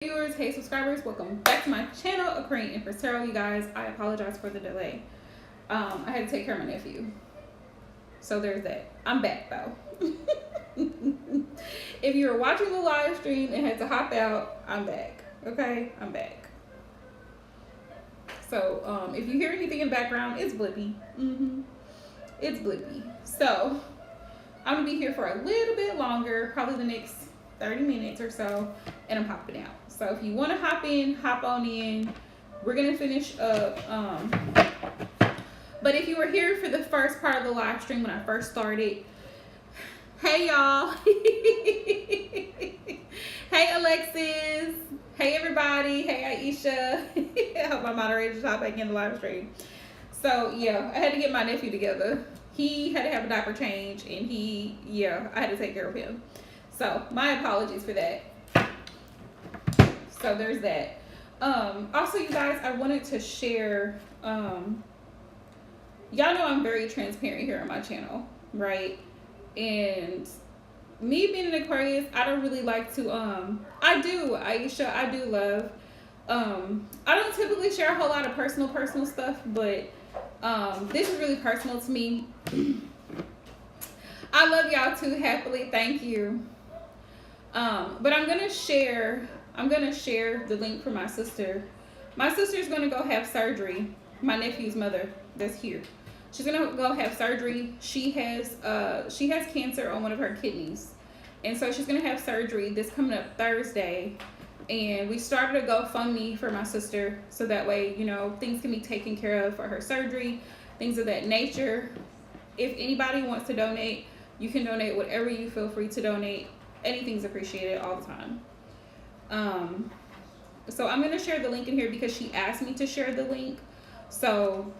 Viewers, hey subscribers, welcome back to my channel, Aquarian Empress Tarot. You guys, I apologize for the delay. I had to take care of my nephew, so there's that. I'm back though. If you were watching the live stream and had to hop out, I'm back. Okay, I'm back. So if you hear anything in the background, it's Blippi. It's Blippi. So I'm gonna be here for a little bit longer, probably the next 30 minutes or so, and I'm hopping out. So if you want to hop in, hop on in. We're gonna finish up. But if you were here for the first part of the live stream when I first started, hey y'all. Hey Alexis. Hey everybody. Hey Aisha. I hope my moderators hop back in the live stream. So yeah, I had to get my nephew together. He had to have a diaper change, and I had to take care of him. So my apologies for that. So there's that. Also, you guys, I wanted to share, y'all know I'm very transparent here on my channel, right? And me being an Aquarius, I don't really like to, I do love, I don't typically share a whole lot of personal stuff, but this is really personal to me. I love y'all too, happily, thank you. But I'm gonna share the link for my sister. My sister's gonna go have surgery. My nephew's mother that's here. She's gonna go have surgery. She has cancer on one of her kidneys. And so she's gonna have surgery this coming up Thursday. And we started a GoFundMe for my sister, so that way, you know, things can be taken care of for her surgery, things of that nature. If anybody wants to donate, you can donate whatever you feel free to donate. Anything's appreciated all the time. So I'm going to share the link in here because she asked me to share the link. So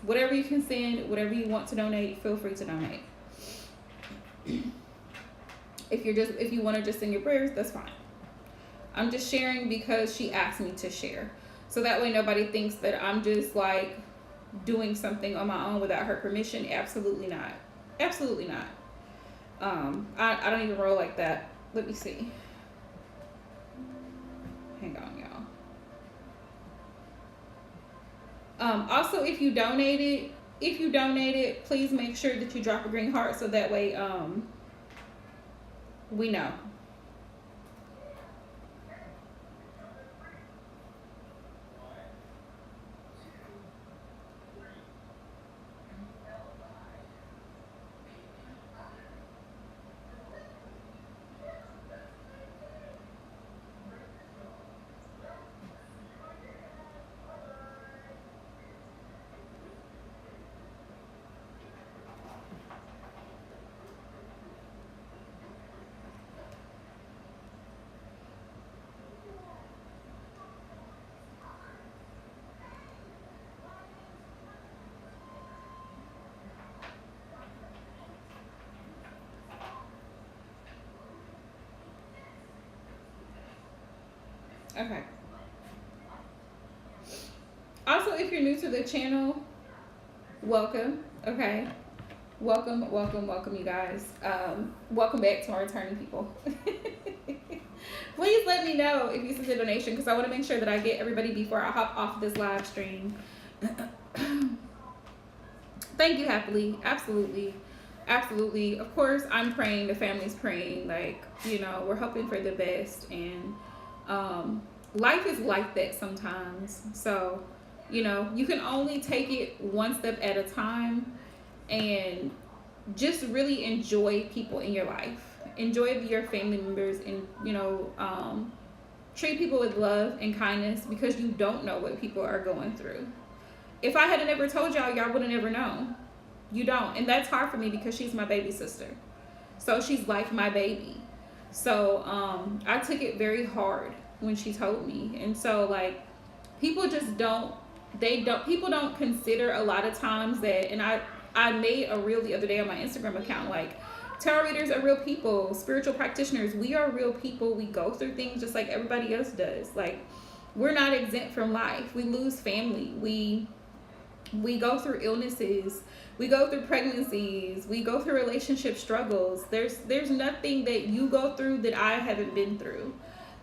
whatever you can send, whatever you want to donate, feel free to donate. If you want to just send your prayers, that's fine. I'm just sharing because she asked me to share. So that way nobody thinks that I'm just like doing something on my own without her permission. Absolutely not. Absolutely not. I don't even roll like that. Let me see. Hang on, y'all. Also, if you donated, please make sure that you drop a green heart so that way we know. Okay. Also, if you're new to the channel, welcome. Okay. Welcome, you guys. Welcome back to our returning people. Please let me know if you send a donation because I want to make sure that I get everybody before I hop off this live stream. Thank you, happily. Absolutely. Absolutely. Of course, I'm praying. The family's praying. Like, you know, we're hoping for the best. And life is like that sometimes. So, you know, you can only take it one step at a time and just really enjoy people in your life. Enjoy your family members and, you know, treat people with love and kindness because you don't know what people are going through. If I had never told y'all, y'all would have never known. You don't. And that's hard for me because she's my baby sister. So she's like my baby. So I took it very hard when she told me. And so like people just people don't consider a lot of times that, and I made a reel the other day on my Instagram account, like tarot readers are real people, spiritual practitioners, we are real people. We go through things just like everybody else does. Like we're not exempt from life. We lose family. We go through illnesses. We go through pregnancies. We go through relationship struggles. There's nothing that you go through that I haven't been through.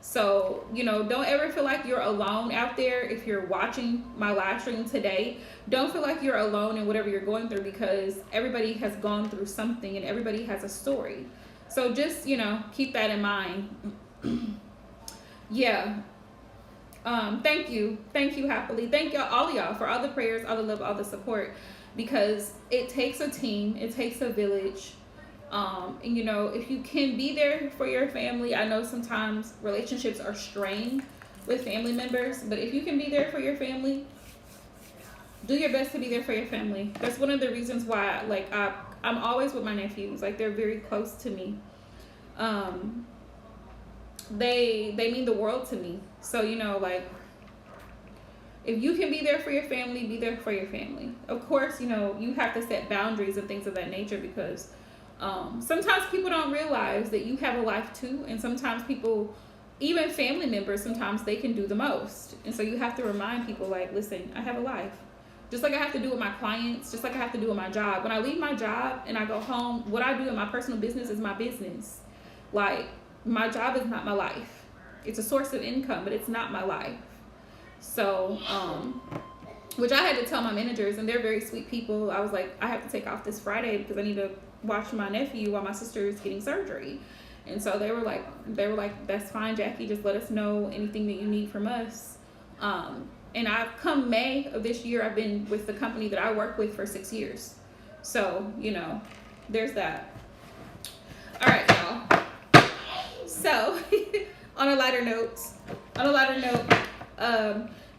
So, don't ever feel like you're alone out there. If you're watching my live stream today, don't feel like you're alone in whatever you're going through, because everybody has gone through something and everybody has a story. So just, keep that in mind. Yeah. Thank you. Thank you, Happily. Thank y'all, all of y'all, for all the prayers, all the love, all the support, because it takes a team, it takes a village. And if you can be there for your family, I know sometimes relationships are strained with family members, but if you can be there for your family, do your best to be there for your family. That's one of the reasons why, like, I'm always with my nephews. Like, they're very close to me. They mean the world to me. So, like, if you can be there for your family, be there for your family. Of course, you have to set boundaries and things of that nature, because sometimes people don't realize that you have a life too, and sometimes people, even family members, sometimes they can do the most. And so you have to remind people, like, listen, I have a life. Just like I have to do with my clients, just like I have to do with my job. When I leave my job and I go home, what I do in my personal business is my business. Like, my job is not my life. It's a source of income, but it's not my life. So, which I had to tell my managers, and they're very sweet people. I was like, I have to take off this Friday because I need to watch my nephew while my sister is getting surgery. And so they were like, that's fine, Jackie, just let us know anything that you need from us. And I've come May of this year, I've been with the company that I work with for 6 years. So, there's that. All right, y'all. So, on a lighter note,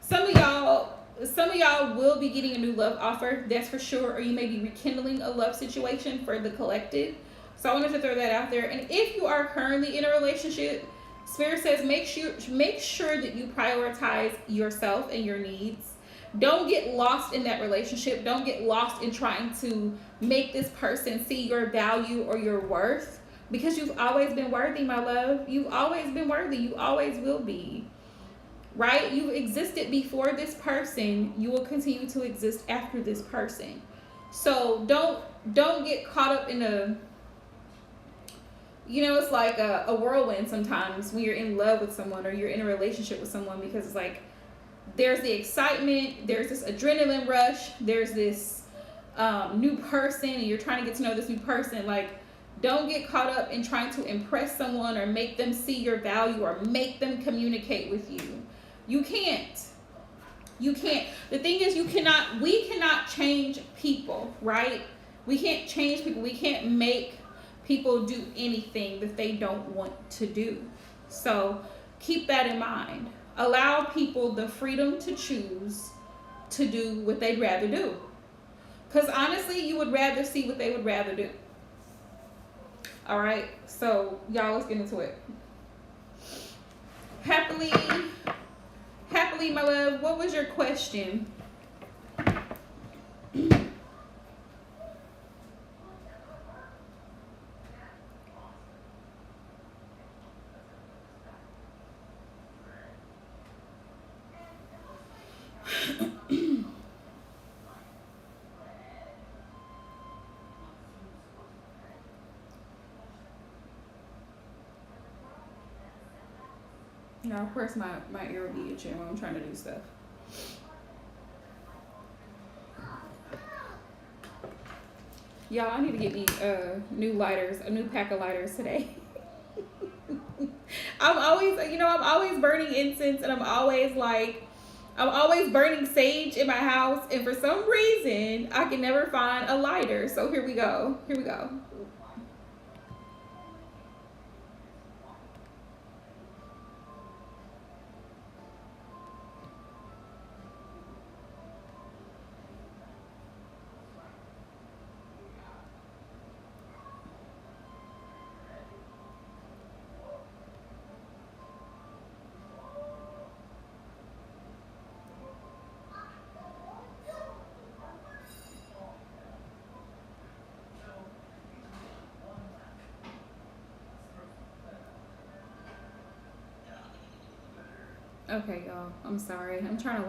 some of y'all will be getting a new love offer, that's for sure, or you may be rekindling a love situation for the collective. So I wanted to throw that out there. And if you are currently in a relationship, Spirit says make sure that you prioritize yourself and your needs. Don't get lost in that relationship. Don't get lost in trying to make this person see your value or your worth, because you've always been worthy, my love. You've always been worthy. You always will be. Right? You existed before this person. You will continue to exist after this person. So don't get caught up in it's like a whirlwind sometimes when you're in love with someone or you're in a relationship with someone, because it's like there's the excitement, there's this adrenaline rush, there's this new person, and you're trying to get to know this new person. Like, don't get caught up in trying to impress someone or make them see your value or make them communicate with you. You can't. The thing is, we cannot change people, right? We can't change people. We can't make people do anything that they don't want to do. So keep that in mind. Allow people the freedom to choose to do what they'd rather do. Because honestly, you would rather see what they would rather do. All right, so y'all, let's get into it. Happily, my love, what was your question? Of course my ear will be itching when I'm trying to do stuff. Y'all, I need to get me new lighters, a new pack of lighters today. I'm always burning incense, and I'm always burning sage in my house, and for some reason I can never find a lighter. So here we go. Okay, y'all, I'm sorry. I'm trying to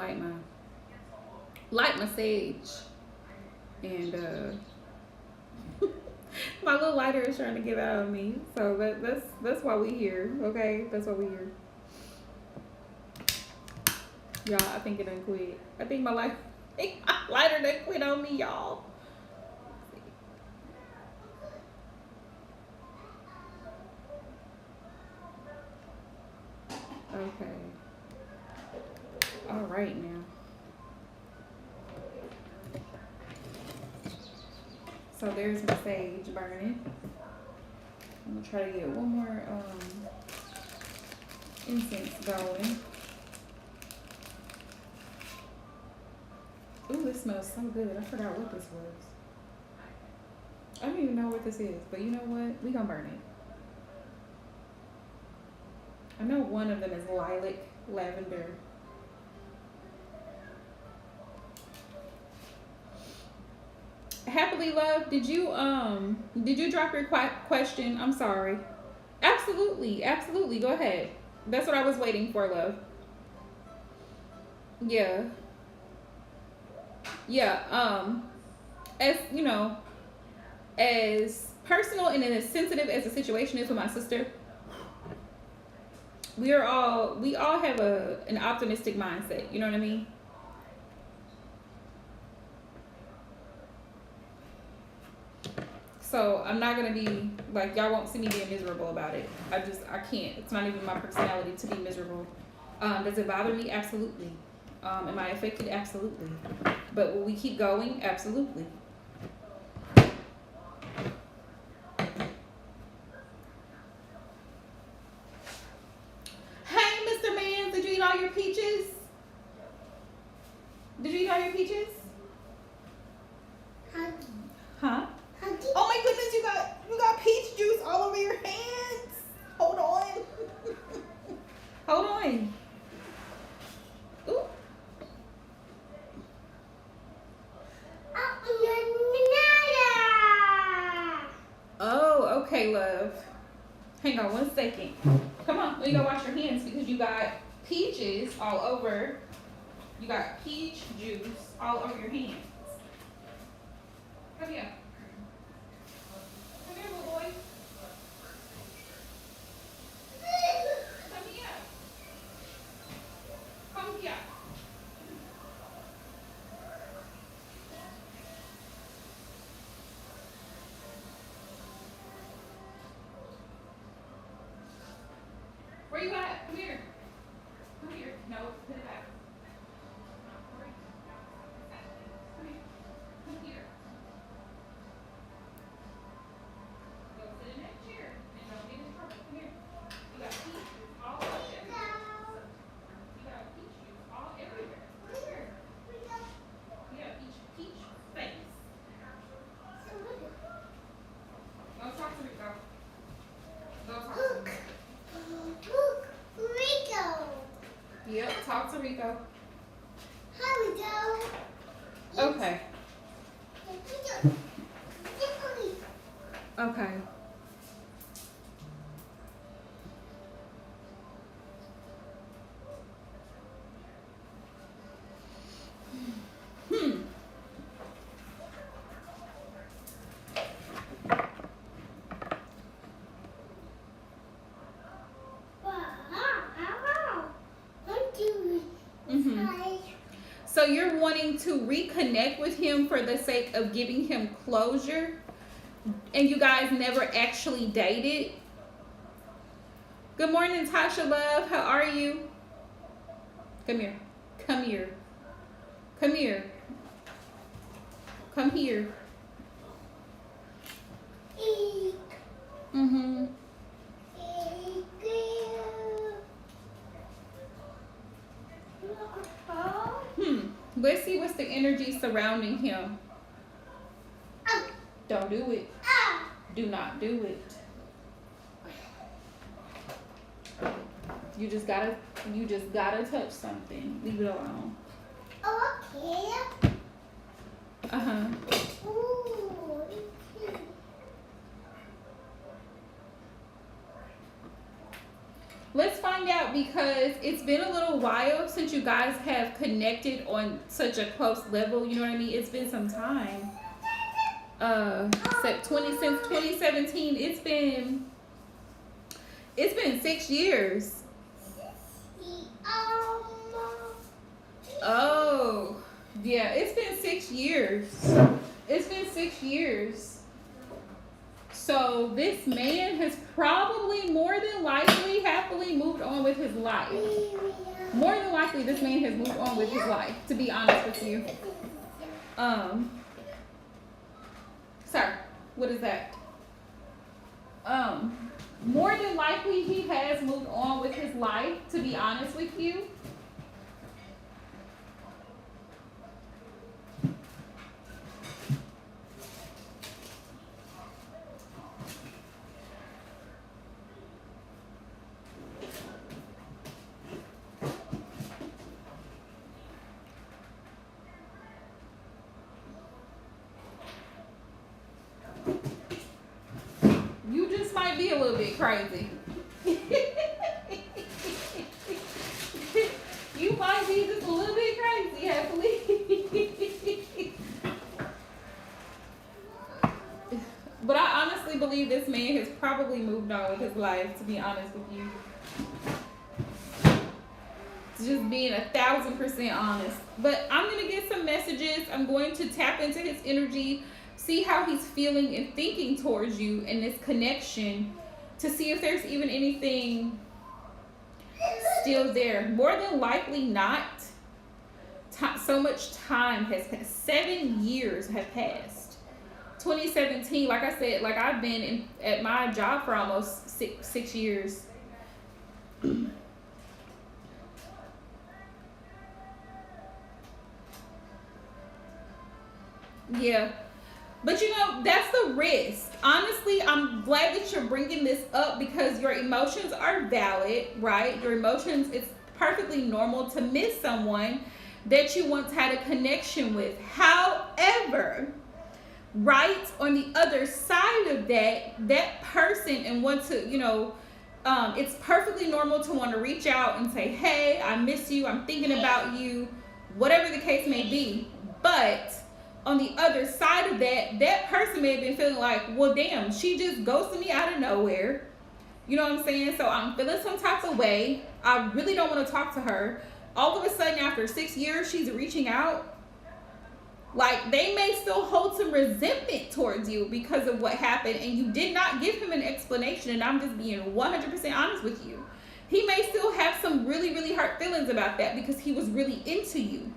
light my sage, and my little lighter is trying to give out on me. So that's why we here. Okay, that's why we here. Y'all, I think it done quit. I think my life, my lighter done quit on me, y'all. Okay. All right now. So there's my sage burning. I'm gonna try to get one more incense going. Ooh, this smells so good. I forgot what this was. I don't even know what this is, but you know what? We gonna burn it. I know one of them is lilac, lavender. Happily love, did you drop your question? I'm sorry. Absolutely, absolutely. Go ahead. That's what I was waiting for, love. Yeah. Yeah. As you know, as personal and as sensitive as the situation is with my sister, we all have an optimistic mindset. You know what I mean? So I'm not gonna be like, y'all won't see me being miserable about it. I can't. It's not even my personality to be miserable. Does it bother me? Absolutely. Am I affected? Absolutely. But will we keep going? Absolutely. Hey, Mr. Mans, did you eat all your peaches? Did you eat all your peaches? Huh? Oh my goodness, you got peach juice all over your hands. Hold on. Hold on. Ooh. Oh, okay, love. Hang on 1 second. Come on, let me go wash your hands because you got peaches all over. You got peach juice all over your hands. Come here. Come here, little boy. Come here. Come here. Where you at? Come here. Come here. No, put it back. Come here. Come here. Go sit in that chair and don't get in trouble. Come here. You got peach juice all everywhere. You got peach juice all everywhere. Come here. You got peach face. Go talk to Rico. Go talk to him. Yep, talk to Rico. Hi, Rico. Okay. Okay. So you're wanting to reconnect with him for the sake of giving him closure, and you guys never actually dated? Good morning, Tasha Love. How are you? Come here. Come here. Come here. Come here. Mm-hmm. Let's see what's the energy surrounding him. Don't do it. Do not do it. You just gotta touch something. Leave it alone. Okay. Uh-huh. Let's find out, because it's been a little while since you guys have connected on such a close level. You know what I mean? It's been some time. Since 2017, it's been 6 years. Yeah, it's been 6 years. It's been 6 years. So this man has probably more than likely happily moved on with his life. More than likely this man has moved on with his life, to be honest with you. Sir, what is that? More than likely he has moved on with his life, to be honest with you. You just might be a little bit crazy. You might be just a little bit crazy, happily. But I honestly believe this man has probably moved on with his life, to be honest with you. Just being 1,000% honest. But I'm going to get some messages. I'm going to tap into his energy, see how he's feeling and thinking towards you in this connection, to see if there's even anything still there. More than likely not. So much time has passed. 7 years have passed. 2017, like I said, like I've been at my job for almost six years. Yeah. But you know, that's the risk. Honestly, I'm glad that you're bringing this up because your emotions are valid, right? Your emotions, it's perfectly normal to miss someone that you once had a connection with. However, right on the other side of that person and want to, it's perfectly normal to want to reach out and say, hey, I miss you, I'm thinking about you, whatever the case may be. But on the other side of that person may have been feeling like, well, damn, she just ghosted me out of nowhere. You know what I'm saying? So I'm feeling some type of way. I really don't want to talk to her. All of a sudden, after 6 years, she's reaching out. Like, they may still hold some resentment towards you because of what happened, and you did not give him an explanation, and I'm just being 100% honest with you. He may still have some really, really hurt feelings about that because he was really into you.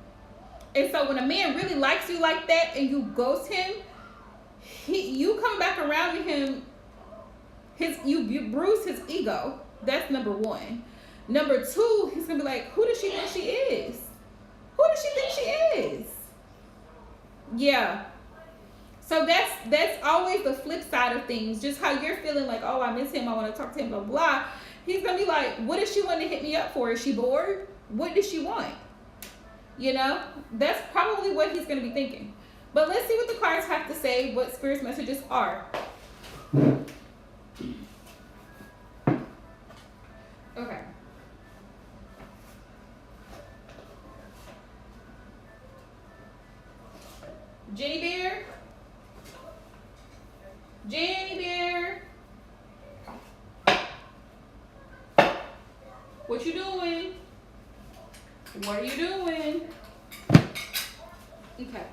And so when a man really likes you like that and you ghost him, you come back around to him, you bruise his ego. That's number one. Number two, he's gonna be like, who does she think she is? Who does she think she is? Yeah. So that's always the flip side of things. Just how you're feeling like, oh, I miss him, I want to talk to him, blah, blah. He's gonna be like, what does she want to hit me up for? Is she bored? What does she want? You know, that's probably what he's going to be thinking. But let's see what the cards have to say, what Spirit's messages are. Okay. Jenny Bear? Jenny Bear? What you doing? What are you doing? Okay.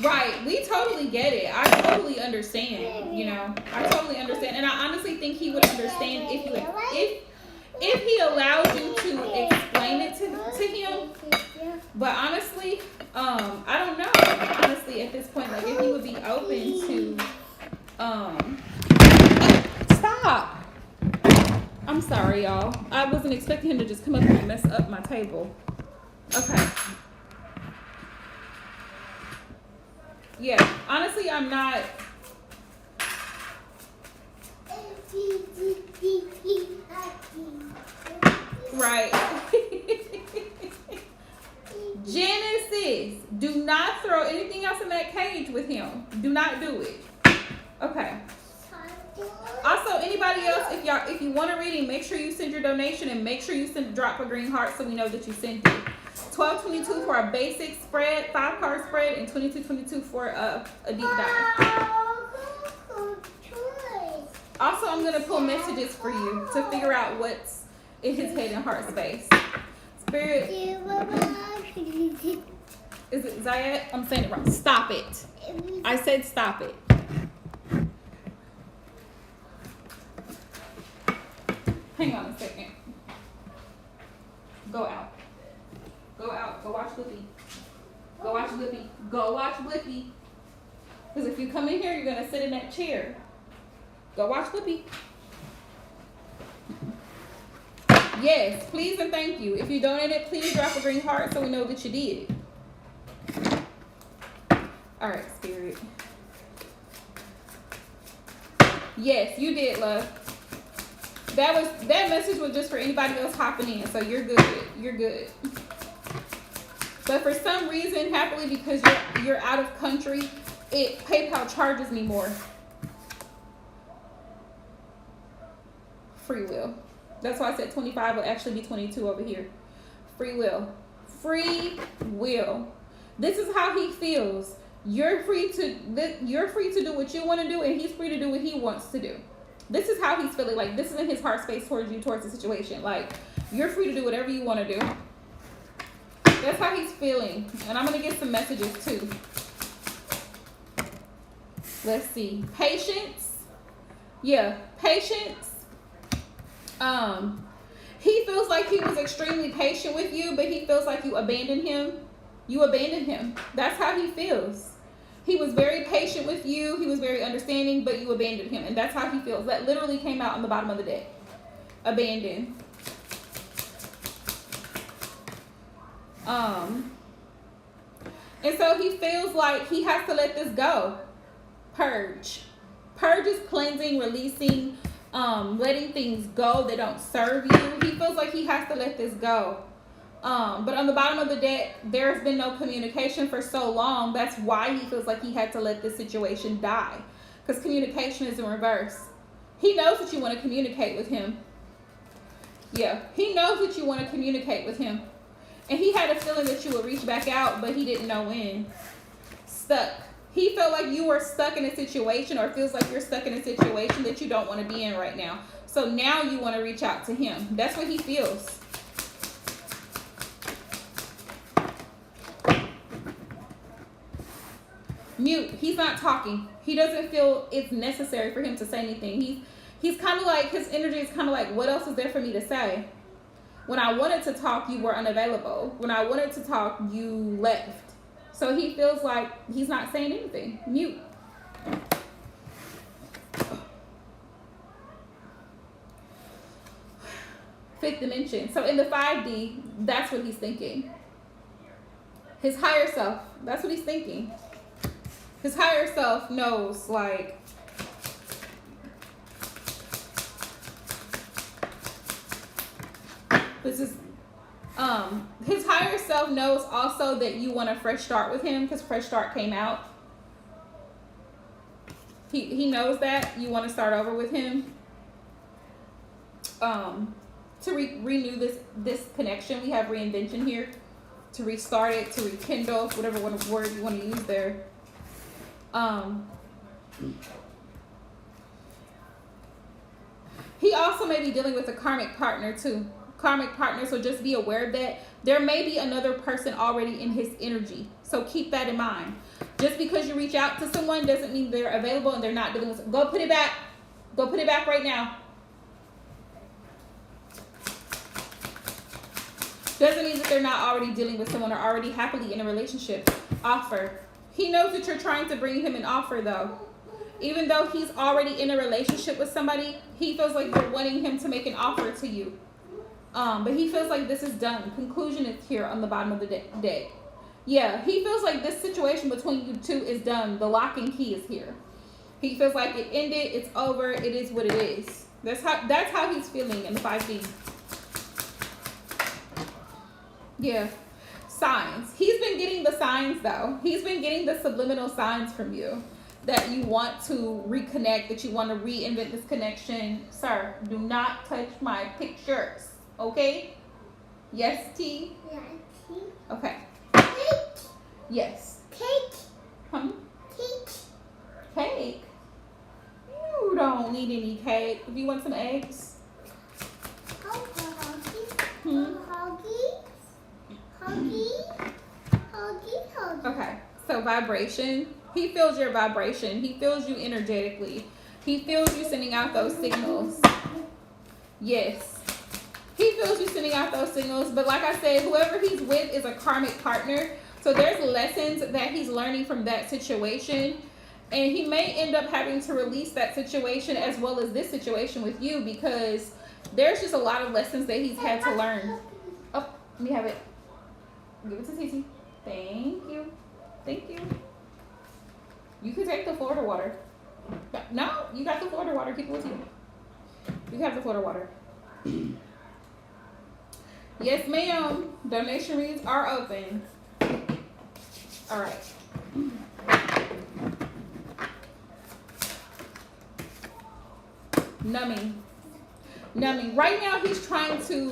Right, we totally get it. I totally understand, I totally understand. And I honestly think he would understand if he allowed you to explain it to him. But honestly, I don't know. Honestly, at this point, like, if he would be open to stop. I'm sorry, y'all. I wasn't expecting him to just come up here and mess up my table. Okay. Yeah, honestly, I'm not. Right. Genesis, do not throw anything else in that cage with him. Do not do it. Okay. Also, anybody else, if you want a reading, make sure you send your donation and make sure you drop a green heart so we know that you sent it. 1222 for a basic spread, 5-card spread, and 2222 for a deep dive. Also, I'm going to pull messages for you to figure out what's in his head and heart space. Spirit. Is it Zayat? I'm saying it wrong. Stop it. I said stop it. Hang on a second. Go out. Go out. Go watch Blippi. Go watch Blippi. Go watch Blippi. Because if you come in here, you're going to sit in that chair. Go watch Blippi. Yes, please and thank you. If you donated, please drop a green heart so we know that you did. All right, Spirit. Yes, you did, love. That message was just for anybody else hopping in, so you're good. You're good. But for some reason, happily because you're out of country, PayPal charges me more. Free will. That's why I said 25 will actually be 22 over here. Free will. Free will. This is how he feels. You're free to do what you want to do, and he's free to do what he wants to do. This is how he's feeling. Like, this is in his heart space towards you, towards the situation. Like, you're free to do whatever you want to do. That's how he's feeling. And I'm going to get some messages too. Let's see. Patience. Yeah, patience. He feels like he was extremely patient with you, but he feels like you abandoned him. You abandoned him. That's how he feels. He was very patient with you. He was very understanding, but you abandoned him. And that's how he feels. That literally came out on the bottom of the deck. Abandoned. And so he feels like he has to let this go. Purge. Purge is cleansing, releasing, letting things go that don't serve you. He feels like he has to let this go. But on the bottom of the deck, there's been no communication for so long. That's why he feels like he had to let this situation die. Because communication is in reverse. He knows that you want to communicate with him. Yeah, he knows that you want to communicate with him. And he had a feeling that you would reach back out, but he didn't know when. Stuck. He felt like you were stuck in a situation, or feels like you're stuck in a situation that you don't want to be in right now. So now you want to reach out to him. That's what he feels. Mute. He's not talking. He doesn't feel it's necessary for him to say anything. He's kind of like, his energy is kind of like, what else is there for me to say? When I wanted to talk, you were unavailable. When I wanted to talk, you left. So he feels like he's not saying anything. Mute. Fifth dimension. So in the 5D, that's what he's thinking. His higher self, that's what he's thinking. His higher self knows, like, this is, his higher self knows also that you want a fresh start with him, because fresh start came out. He knows that you want to start over with him. To renew this connection. We have reinvention here. To restart it, to rekindle, whatever word you want to use there. He also may be dealing with a karmic partner too. Karmic partner, so just be aware of that. There may be another person already in his energy. So keep that in mind. Just because you reach out to someone doesn't mean they're available and they're not dealing with. Go put it back. Go put it back right now. Doesn't mean that they're not already dealing with someone or already happily in a relationship. Offer. He knows that you're trying to bring him an offer though. Even though he's already in a relationship with somebody, he feels like you're wanting him to make an offer to you. But he feels like this is done. Conclusion is here on the bottom of the deck. Yeah, he feels like this situation between you two is done. The lock and key is here. He feels like it ended, it's over, it is what it is. That's how he's feeling in the 5D. Yeah. Signs. He's been getting the signs though. He's been getting the subliminal signs from you that you want to reconnect, that you want to reinvent this connection. Sir, do not touch my pictures. Okay? Yes, T? Yeah, T. Okay. Cake. Yes. Cake. Huh? Cake. Cake. Ew, don't need any cake. Do you want some eggs? Okay, so vibration. He feels your vibration. He feels you energetically. He feels you sending out those signals. Yes. He feels you sending out those signals. But like I said, whoever he's with is a karmic partner. So there's lessons that he's learning from that situation. And he may end up having to release that situation as well as this situation with you, because there's just a lot of lessons that he's had to learn. Oh, let me have it. Give it to Titi. Thank you. Thank you. You can take the Florida water. No, you got the Florida water. Keep it with you. You have the Florida water. Yes, ma'am. Donation reads are open. All right. Numbing. Right now, he's trying to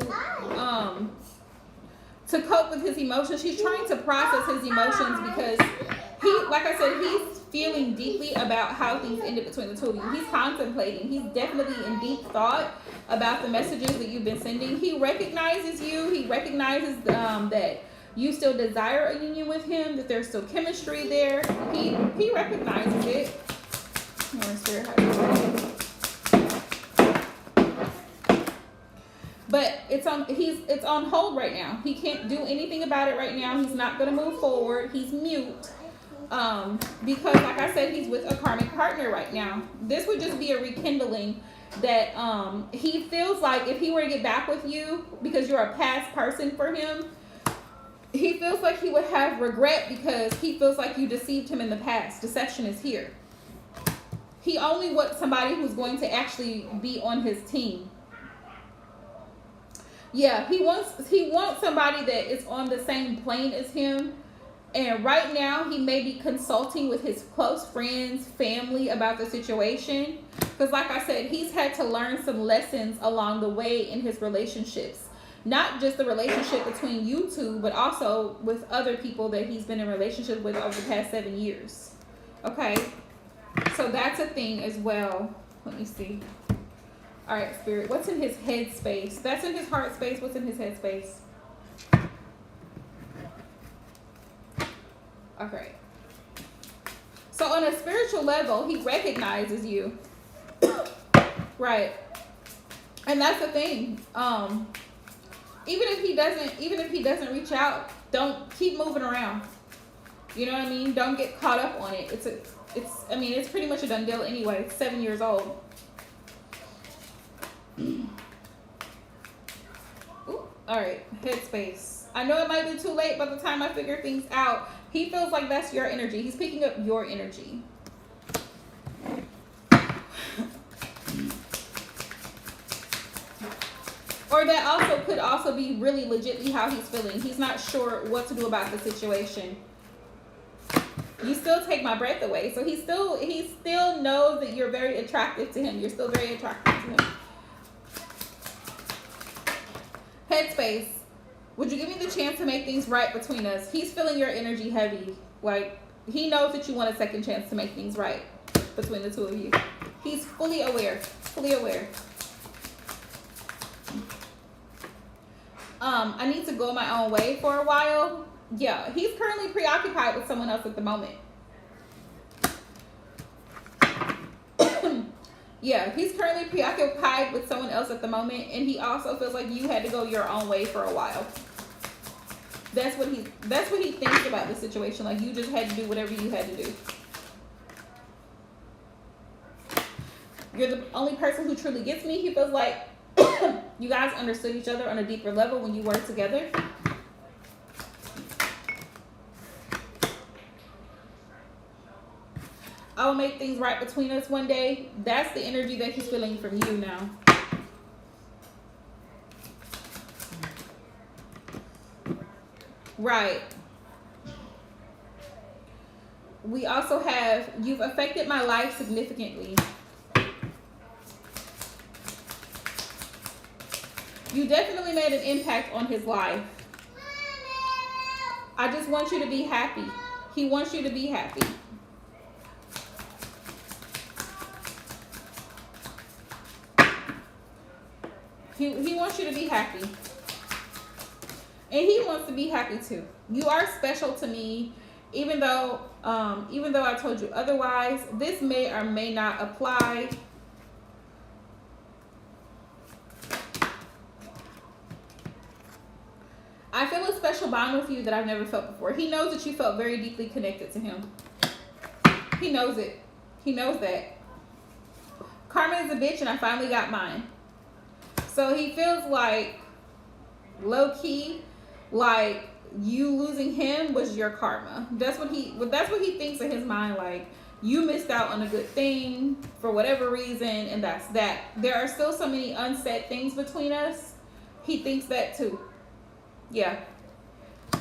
cope with his emotions. He's trying to process his emotions because like I said, he's feeling deeply about how things ended between the two of you. He's contemplating. He's definitely in deep thought about the messages that you've been sending. He recognizes you. He recognizes that you still desire a union with him, that there's still chemistry there. He recognizes it. But it's on hold right now. He can't do anything about it right now. He's not going to move forward. He's mute. Because like I said, he's with a karmic partner right now. This would just be a rekindling that he feels like if he were to get back with you, because you're a past person for him, he feels like he would have regret because he feels like you deceived him in the past. Deception is here. He only wants somebody who's going to actually be on his team. Yeah, he wants somebody that is on the same plane as him. And right now, he may be consulting with his close friends, family about the situation. Because like I said, he's had to learn some lessons along the way in his relationships. Not just the relationship between you two, but also with other people that he's been in relationship with over the past 7 years. Okay? So that's a thing as well. Let me see. All right, Spirit. What's in his head space? That's in his heart space. What's in his head space? Okay. So on a spiritual level, he recognizes you. Right. And that's the thing. Even if he doesn't reach out, don't keep moving around. You know what I mean? Don't get caught up on it. It's pretty much a done deal anyway. It's 7 years old. Ooh, all right, headspace. I know it might be too late by the time I figure things out. He feels like that's your energy. He's picking up your energy. Or that could also be really legitly how he's feeling. He's not sure what to do about the situation. You still take my breath away. So he still knows that you're very attractive to him. You're still very attractive to him. Headspace. Would you give me the chance to make things right between us? He's feeling your energy heavy. Like, he knows that you want a second chance to make things right between the two of you. He's fully aware. Fully aware. I need to go my own way for a while. Yeah, he's currently preoccupied with someone else at the moment. Yeah, he's currently preoccupied with someone else at the moment, and he also feels like you had to go your own way for a while. That's what he thinks about the situation. Like, you just had to do whatever you had to do. You're the only person who truly gets me. He feels like you guys understood each other on a deeper level when you were together. I will make things right between us one day. That's the energy that he's feeling from you now. Right. We also have, you've affected my life significantly. You definitely made an impact on his life. I just want you to be happy. He wants you to be happy. He wants you to be happy. And he wants to be happy too. You are special to me, even though I told you otherwise. This may or may not apply. I feel a special bond with you that I've never felt before. He knows that you felt very deeply connected to him. He knows it. He knows that. Karma is a bitch and I finally got mine. So he feels like, low key, like you losing him was your karma. That's what he thinks in his mind. Like, you missed out on a good thing for whatever reason, and that's that. There are still so many unsaid things between us. He thinks that too. Yeah.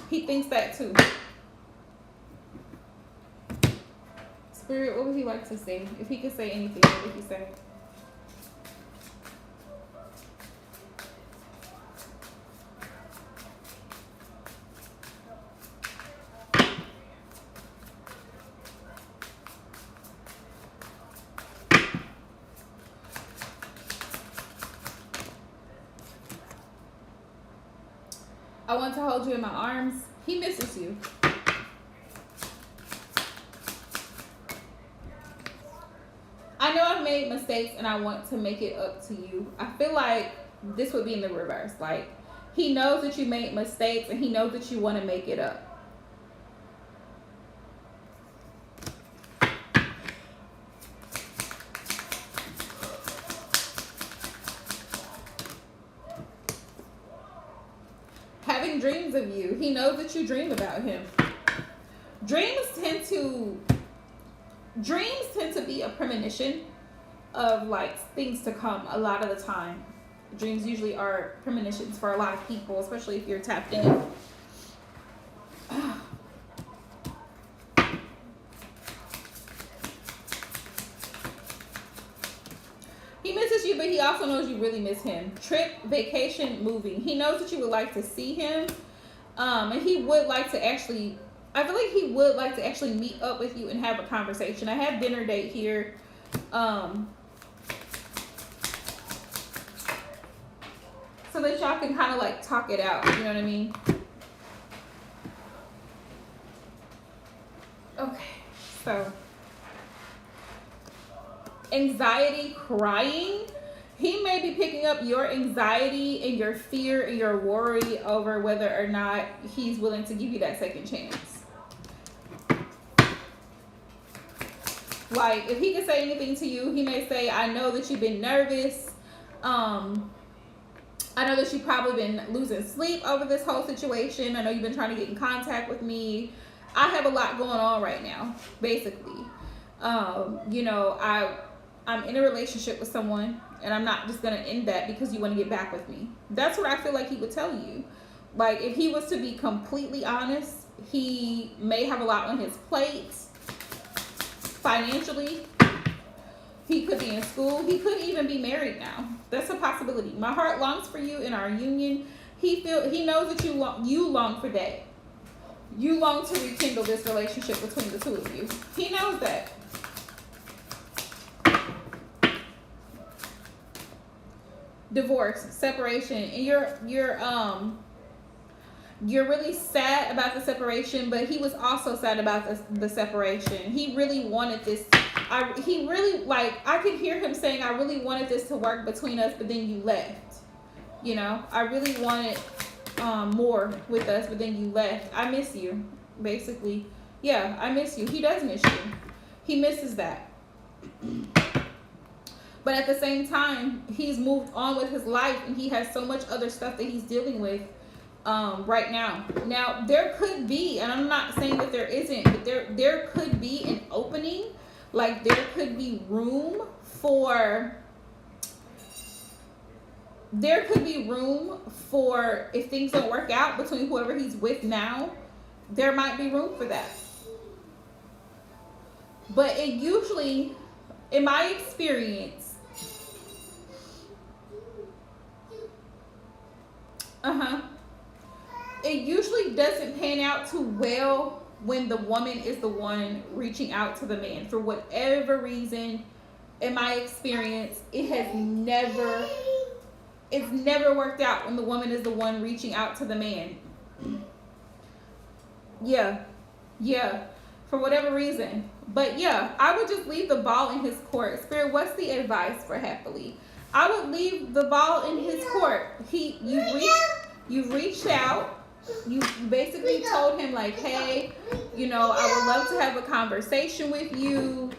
He thinks that too. Spirit, what would he like to say? If he could say anything, what would he say? I want to hold you in my arms. He misses you. I know I've made mistakes and I want to make it up to you. I feel like this would be in the reverse. Like, he knows that you made mistakes and he knows that you want to make it up. Having dreams of you. He knows that you dream about him. Dreams tend to be a premonition of like things to come a lot of the time. Dreams usually are premonitions for a lot of people, especially if you're tapped in. He misses you, but he also knows you really miss him. Trip, vacation, moving. He knows that you would like to see him. And he would like to actually, I feel like he would like to actually meet up with you and have a conversation. I have dinner date here. So that y'all can kind of like talk it out. You know what I mean? Okay. So, anxiety, crying. He may be picking up your anxiety and your fear and your worry over whether or not he's willing to give you that second chance. Like, if he can say anything to you, he may say, I know that you've been nervous. I know that you've probably been losing sleep over this whole situation. I know you've been trying to get in contact with me. I have a lot going on right now, basically. You know, I'm in a relationship with someone, and I'm not just going to end that because you want to get back with me. That's what I feel like he would tell you. Like, if he was to be completely honest, he may have a lot on his plate financially. He could be in school. He could even be married now. That's a possibility. My heart longs for you in our union. He knows that you long for that. You long to rekindle this relationship between the two of you. He knows that. Divorce, separation, and you're really sad about the separation, but he was also sad about the separation. He really wanted this. I could hear him saying, I really wanted this to work between us, but then you left. You know, I really wanted more with us, but then you left. I miss you, basically. Yeah, I miss you. He does miss you. He misses that. But at the same time, he's moved on with his life, and he has so much other stuff that he's dealing with right now. Now, there could be, and I'm not saying that there isn't, but there could be an opening. Like, there could be room for if things don't work out between whoever he's with now, there might be room for that. But it usually, in my experience, it usually doesn't pan out too well when the woman is the one reaching out to the man. For whatever reason, in my experience, it has never It's never worked out when the woman is the one reaching out to the man. Yeah. Yeah. For whatever reason. But yeah, I would just leave the ball in his court. Spirit, what's the advice for happily? I would leave the ball in his court. You've reached out. You basically told him like, hey, you know, I would love to have a conversation with you.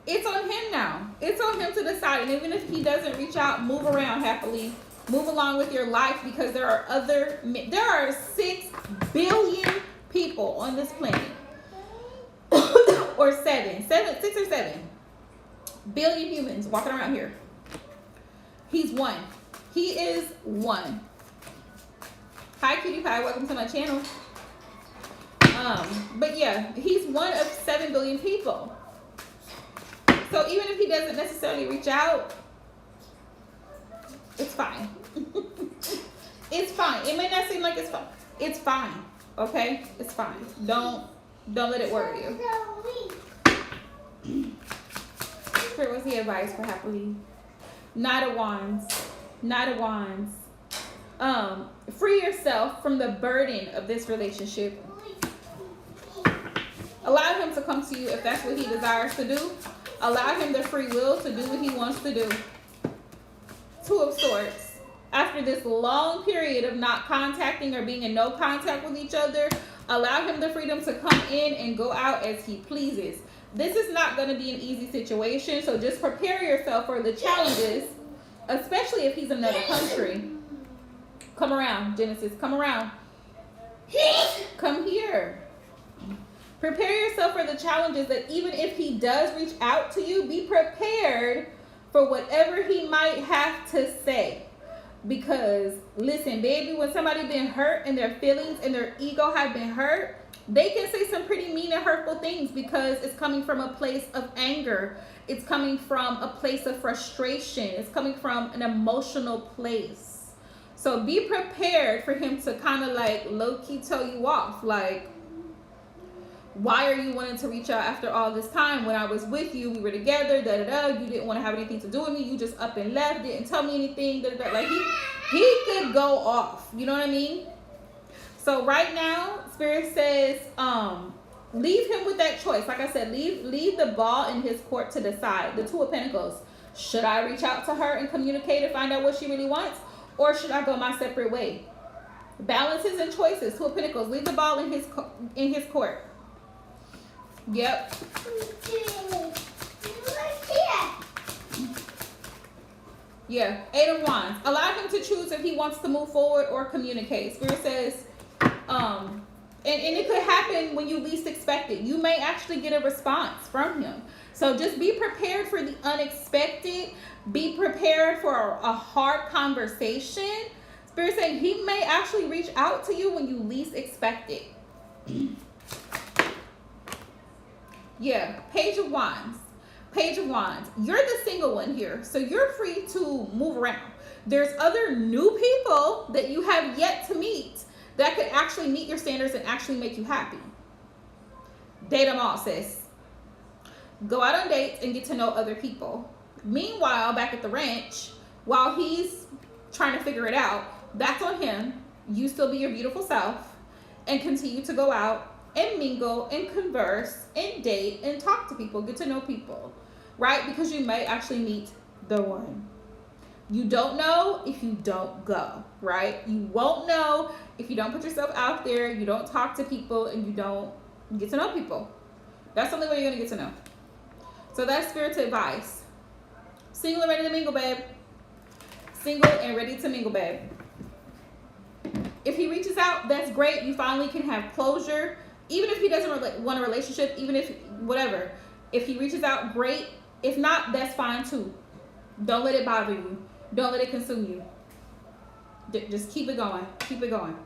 It's on him now. It's on him to decide. And even if he doesn't reach out, move around happily. Move along with your life, because there are 6 billion people on this planet. Or 6 or 7 billion humans walking around here. He's one. He is one. Hi, Cutie Pie. Welcome to my channel. But yeah, he's one of 7 billion people. So even if he doesn't necessarily reach out, it's fine. It's fine. It may not seem like it's fine. It's fine. Okay? It's fine. Don't let it worry you. Spirit, what's the advice for happily? Knight of Wands. Knight of Wands. Free yourself from the burden of this relationship. Allow him to come to you if that's what he desires to do. Allow him the free will to do what he wants to do. 2 of Swords. After this long period of not contacting or being in no contact with each other, allow him the freedom to come in and go out as he pleases. This is not going to be an easy situation, so just prepare yourself for the challenges, especially if he's in another country. Come around, Genesis. Come around. Come here. Prepare yourself for the challenges that even if he does reach out to you, be prepared for whatever he might have to say. Because, listen, baby, when somebody been hurt and their feelings and their ego have been hurt, they can say some pretty mean and hurtful things because it's coming from a place of anger. It's coming from a place of frustration. It's coming from an emotional place. So be prepared for him to kind of like low-key tell you off. Like, why are you wanting to reach out after all this time? When I was with you, we were together, you didn't want to have anything to do with me. You just up and left, didn't tell me anything, Like, he could go off. You know what I mean? So right now, Spirit says, leave him with that choice. Like I said, leave the ball in his court to decide. The 2 of Pentacles. Should I reach out to her and communicate and find out what she really wants? Or should I go my separate way? Balances and choices. 2 of Pentacles. Leave the ball in his court. Yep. Yeah. 8 of Wands. Allow him to choose if he wants to move forward or communicate. Spirit says, and it could happen when you least expect it. You may actually get a response from him. So just be prepared for the unexpected. Be prepared for a hard conversation. Spirit saying he may actually reach out to you when you least expect it. Yeah, Page of Wands. Page of Wands. You're the single one here, so you're free to move around. There's other new people that you have yet to meet that could actually meet your standards and actually make you happy. Date them all, sis. Go out on dates and get to know other people. Meanwhile, back at the ranch, while he's trying to figure it out, that's on him. You still be your beautiful self and continue to go out and mingle and converse and date and talk to people, get to know people, right? Because you may actually meet the one. You don't know if you don't go, right? You won't know if you don't put yourself out there, you don't talk to people, and you don't get to know people. That's the only way you're going to get to know. So that's Spirit's advice. Single and ready to mingle, babe. Single and ready to mingle, babe. If he reaches out, that's great. You finally can have closure. Even if he doesn't want a relationship, even if, whatever. If he reaches out, great. If not, that's fine too. Don't let it bother you. Don't let it consume you. Just keep it going. Keep it going.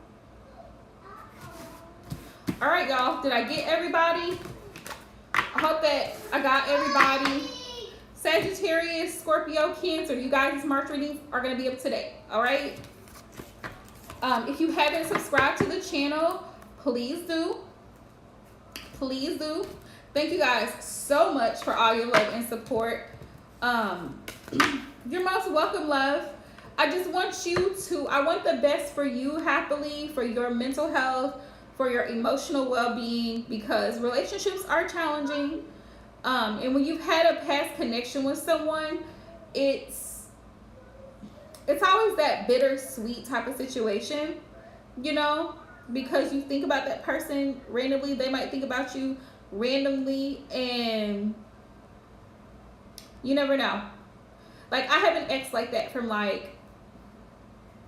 All right, y'all. Did I get everybody? I hope that I got everybody. Sagittarius, Scorpio, Cancer, you guys' March readings are going to be up today. All right? If you haven't subscribed to the channel, please do. Please do. Thank you guys so much for all your love and support. You're most welcome, love. I just want I want the best for you, happily, for your mental health, for your emotional well-being, because relationships are challenging. And when you've had a past connection with someone, it's always that bittersweet type of situation, you know, because you think about that person randomly, they might think about you randomly, and you never know. Like, I have an ex like that from like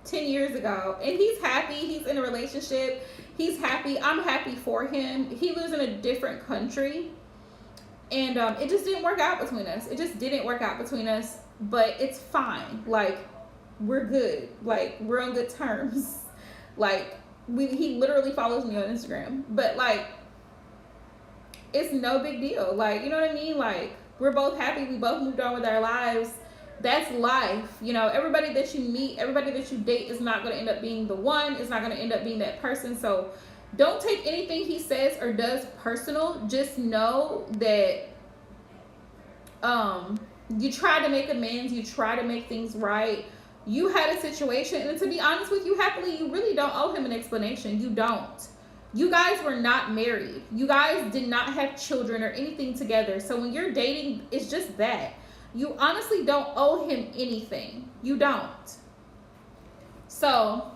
10 years ago, and he's happy, he's in a relationship, he's happy, I'm happy for him. He lives in a different country, and it just didn't work out between us. It just didn't work out between us, but it's fine. Like, we're good. Like, we're on good terms. Like, he literally follows me on Instagram, but like, it's no big deal. Like, you know what I mean? Like, we're both happy, we both moved on with our lives. That's life. You know, everybody that you meet, everybody that you date is not going to end up being the one. It's not going to end up being that person. So don't take anything he says or does personal. Just know that you try to make amends. You try to make things right. You had a situation, and to be honest with you, happily, you really don't owe him an explanation. You don't. You guys were not married. You guys did not have children or anything together. So when you're dating, it's just that. You honestly don't owe him anything. You don't. So,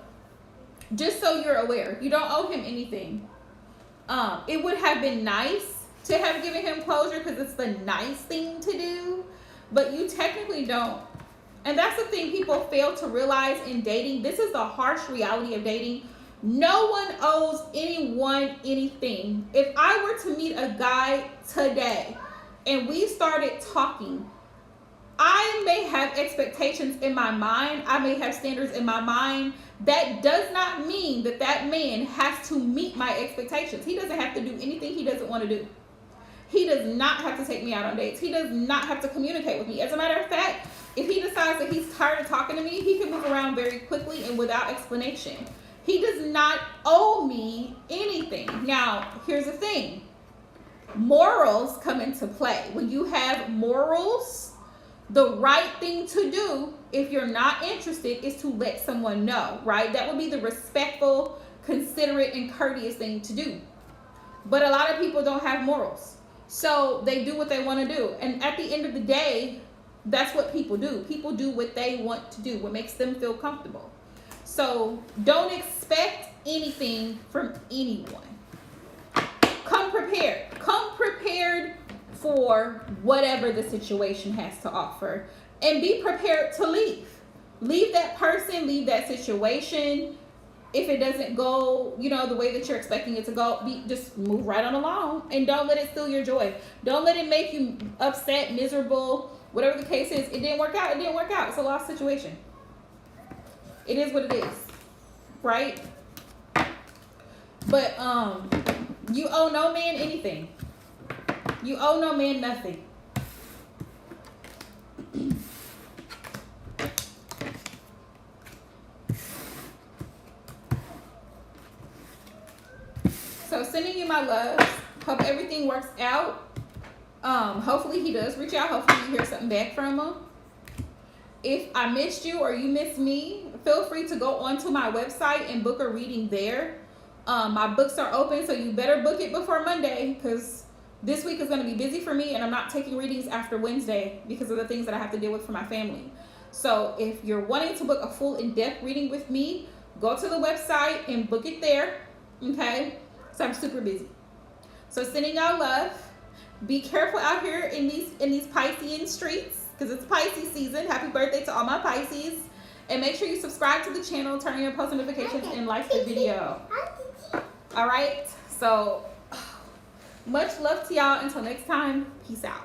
just so you're aware, you don't owe him anything. It would have been nice to have given him closure because it's the nice thing to do, but you technically don't. And that's the thing people fail to realize in dating. This is the harsh reality of dating. No one owes anyone anything. If I were to meet a guy today and we started talking, I may have expectations in my mind. I may have standards in my mind. That does not mean that that man has to meet my expectations. He doesn't have to do anything he doesn't want to do. He does not have to take me out on dates. He does not have to communicate with me. As a matter of fact, if he decides that he's tired of talking to me, he can move around very quickly and without explanation. He does not owe me anything. Now, here's the thing. Morals come into play. When you have morals, the right thing to do, if you're not interested, is to let someone know, right? That would be the respectful, considerate, and courteous thing to do. But a lot of people don't have morals. So they do what they want to do. And at the end of the day, that's what people do. People do what they want to do, what makes them feel comfortable. So don't expect anything from anyone. Come prepared. Come prepared for whatever the situation has to offer, and be prepared to leave. Leave that person, leave that situation. If it doesn't go, you know, the way that you're expecting it to go, just move right on along, and don't let it steal your joy. Don't let it make you upset, miserable, whatever the case is. It didn't work out. It didn't work out. It's a lost situation. It is what it is, right? But you owe no man anything. You owe no man nothing. So sending you my love. Hope everything works out. Hopefully he does reach out. Hopefully you hear something back from him. If I missed you or you missed me, feel free to go onto my website and book a reading there. My books are open, so you better book it before Monday, because this week is going to be busy for me, and I'm not taking readings after Wednesday because of the things that I have to deal with for my family. So if you're wanting to book a full in-depth reading with me, go to the website and book it there, okay? So I'm super busy. So sending y'all love. Be careful out here in these Piscean streets, because it's Pisces season. Happy birthday to all my Pisces. And make sure you subscribe to the channel, turn on your post notifications, and like the video. All right? So much love to y'all. Until next time, peace out.